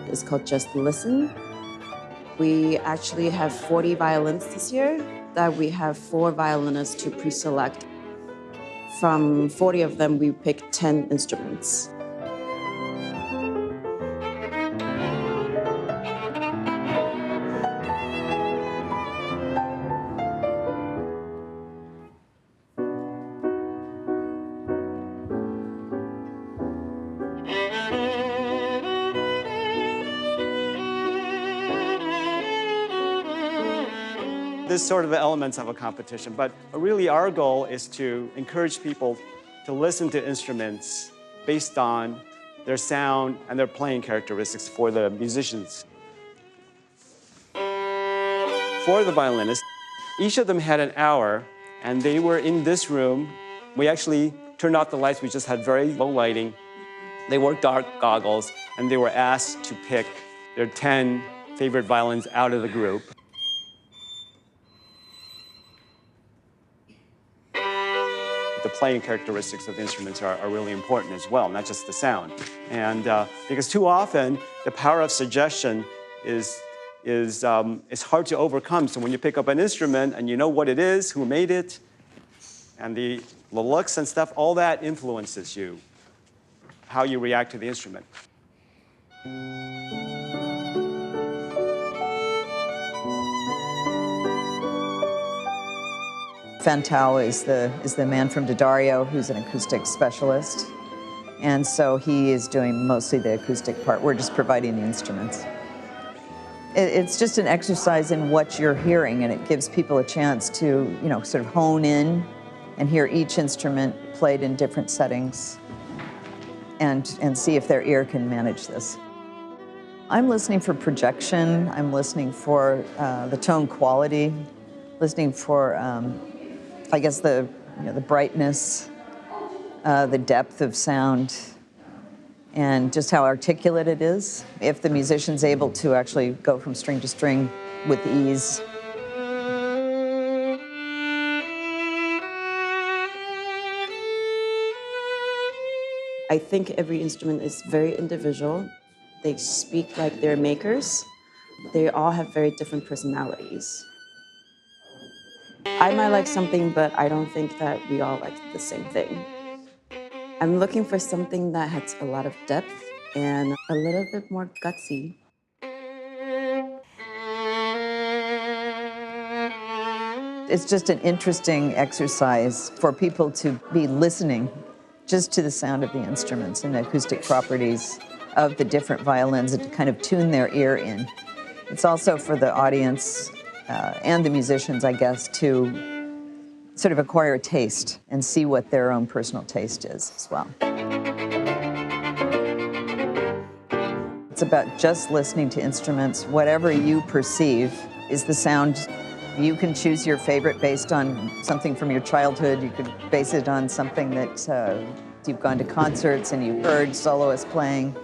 It's called Just Listen. We actually have 40 violins this year that we have 4 violinists to pre-select. From 40 of them, we pick 10 instruments. There's sort of elements of a competition, but really our goal is to encourage people to listen to instruments based on their sound and their playing characteristics for the musicians. For the violinists, each of them had an hour, and they were in this room. We actually turned off the lights. We just had very low lighting. They wore dark goggles, and they were asked to pick their 10 favorite violins out of the group. The playing characteristics of the instruments are really important as well, not just the sound. And because too often, the power of suggestion is hard to overcome. So when you pick up an instrument and you know what it is, who made it, and the looks and stuff, all that influences you, how you react to the instrument. Fantao is the man from D'Addario who's an acoustic specialist. And so he is doing mostly the acoustic part. We're just providing the instruments. It's just an exercise in what you're hearing, and it gives people a chance to, sort of hone in and hear each instrument played in different settings and see if their ear can manage this. I'm listening for projection. I'm listening for the tone quality, listening for I guess the brightness, the depth of sound, and just how articulate it is. If the musician's able to actually go from string to string with ease. I think every instrument is very individual. They speak like they're makers. They all have very different personalities. I might like something, but I don't think that we all like the same thing. I'm looking for something that has a lot of depth and a little bit more gutsy. It's just an interesting exercise for people to be listening just to the sound of the instruments and the acoustic properties of the different violins and to kind of tune their ear in. It's also for the audience and the musicians, I guess, to sort of acquire a taste and see what their own personal taste is as well. It's about just listening to instruments. Whatever you perceive is the sound. You can choose your favorite based on something from your childhood. You could base it on something that you've gone to concerts and you've heard soloists playing.